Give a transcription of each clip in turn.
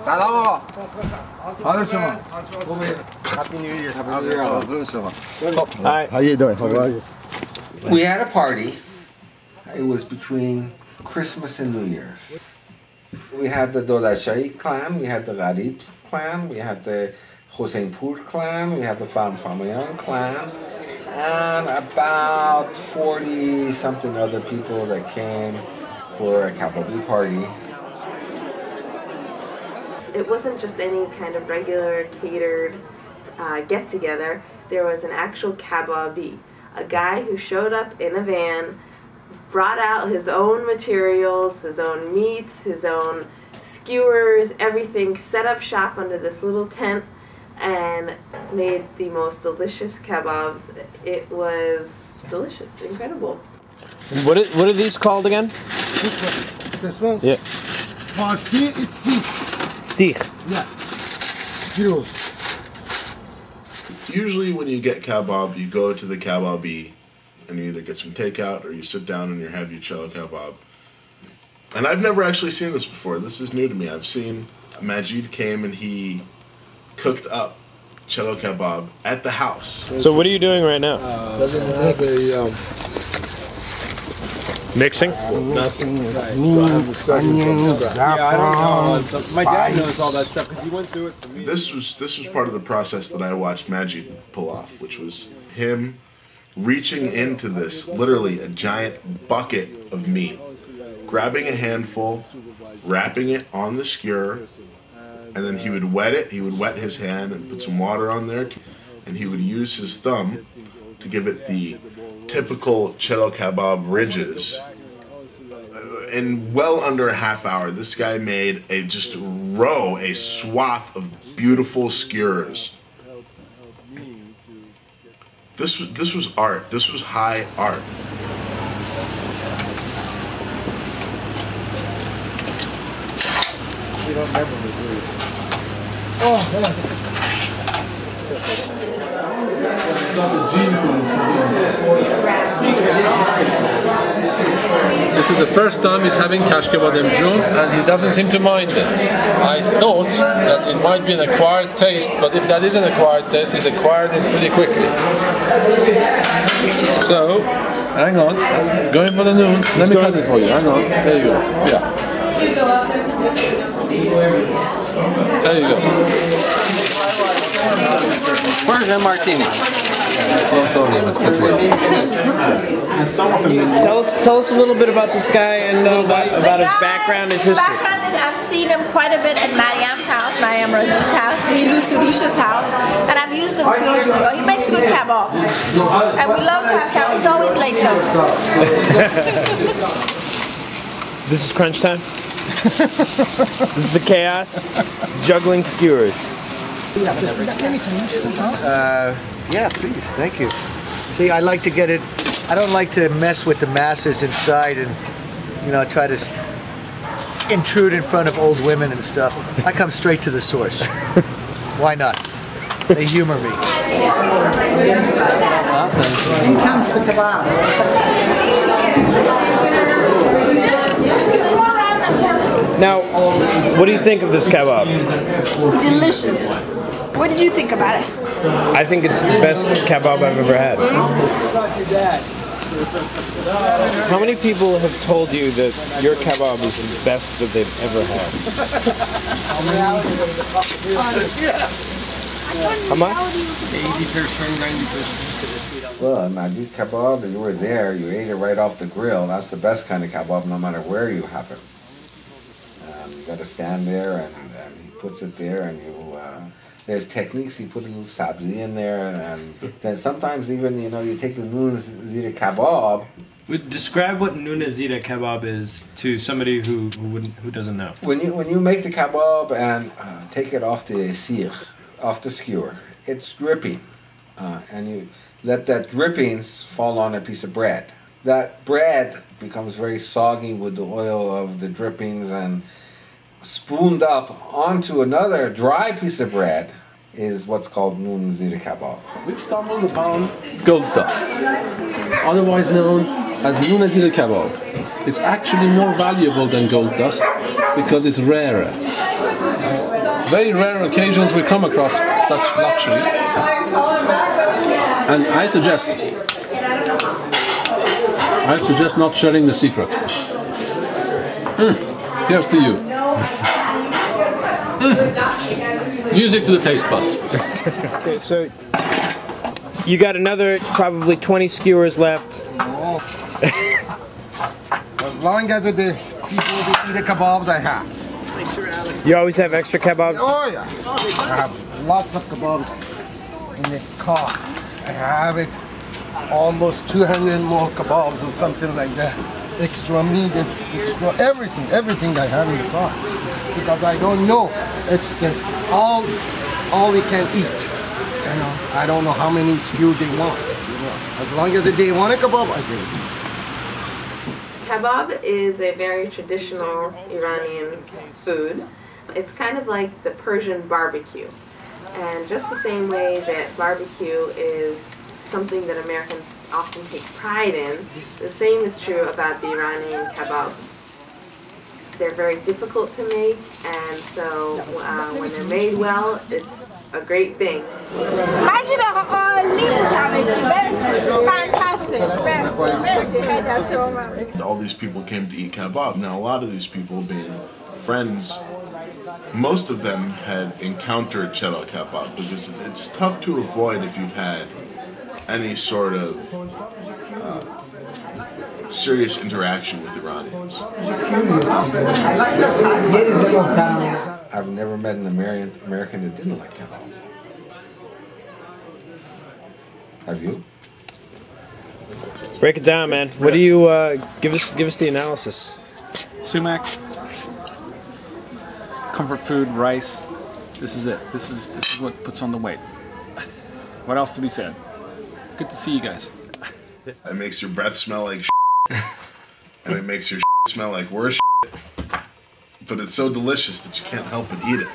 سلام آقا. حال شما؟ Happy New Year. How you doing? How are you? We had a party. It was between Christmas and New Year's. We had the Dodashai clan, we had the Gharib clan, we had the Hoseinpur clan, we had the Farman-Farmaian clan, and about 40 something other people that came for a Kabobi party. It wasn't just any kind of regular catered get-together. There was an actual kabobi, a guy who showed up in a van, brought out his own materials, his own meats, his own skewers, everything, set up shop under this little tent and made the most delicious kebabs. It was delicious, incredible. What are these called again? This one? Yeah. Farsi, it's Sikh. Sikh. Yeah. Skewers. Usually when you get kebab, you go to the kabobi and you either get some takeout or you sit down and you have your cello kebab. And I've never actually seen this before. This is new to me. I've seen Majid came and he cooked up cello kebab at the house. So what are you doing right now? Mixing? Onions, saffron, my dad knows all that stuff because he went through it for me. This was part of the process that I watched Majid pull off, which was him reaching into this, literally a giant bucket of meat, grabbing a handful, wrapping it on the skewer, and then he would wet it. He would wet his hand and put some water on there, and he would use his thumb to give it the typical cello kebab ridges. In well under a half hour, this guy made a swath of beautiful skewers. This was art. This was high art. You don't remember me, do you? This is the first time he's having cash kebab June, and he doesn't seem to mind it. I thought that it might be an acquired taste, but if that is an acquired taste, he's acquired it pretty quickly. So, hang on, I'm going for the noon. Let me cut it for you. Hang on. There you go. Yeah. There you go. Persian martini. Tell us a little bit about this guy and about his background, his history. Background is I've seen him quite a bit at Mariam's house, Mariam Roji's house, Milu Surisha's house, and I've used him 2 years ago. He makes good kebab. And we love kebab. He's always late though. This is crunch time? This is the chaos? Juggling skewers. Yeah, please, thank you. See, I like to get it, I don't like to mess with the masses inside and, you know, try to intrude in front of old women and stuff. I come straight to the source. Why not? They humor me. Now, what do you think of this kebab? Delicious. What did you think about it? I think it's the best kebab I've ever had. How many people have told you that your kebab is the best that they've ever had? How much? 80%, 90%. Well, Majid kebab, you were there, you ate it right off the grill. That's the best kind of kebab no matter where you have it. You got to stand there and he puts it there and you... there's techniques, he put a little sabzi in there, and then sometimes even, you know, you take the noon zira kebab. Describe what noon zira kebab is to somebody who doesn't know. When you make the kebab and take it off the sikh, off the skewer, it's dripping, and you let that drippings fall on a piece of bread. That bread becomes very soggy with the oil of the drippings, and spooned up onto another dry piece of bread is what's called noon zira kebab. We've stumbled upon gold dust, otherwise known as noon zira kebab. It's actually more valuable than gold dust because it's rarer. very rare occasions we come across such luxury. And I suggest not sharing the secret. Here's to you. Music to the taste buds. Okay, so you got another probably 20 skewers left. Oh. As long as the people eat the kebabs, I have. You always have extra kebabs? Oh yeah. I have lots of kebabs in the car. I have it almost 200 more kebabs or something like that. Extra meat, extra everything I have in the car. Because I don't know. It's the all we can eat. You know, I don't know how many skew they want. You know, as long as they want a kebab, I get it. Kebab is a very traditional Iranian food. It's kind of like the Persian barbecue. And just the same way that barbecue is something that Americans often take pride in, the same is true about the Iranian kebab. They're very difficult to make, and so when they're made well, it's a great thing. Majid fantastic. All these people came to eat kebab. Now, a lot of these people being friends, most of them had encountered cheddar kebab because it's tough to avoid if you've had any sort of serious interaction with Iranians. I've never met an American that didn't like kebab. Have you? Break it down, man. What do you give us the analysis? Sumac, comfort food, rice. This is it. This is what puts on the weight. What else to be said? Good to see you guys. It makes your breath smell like shit, and it makes your shit smell like worse shit. But it's so delicious that you can't help but eat it.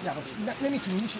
Yeah, let me finish.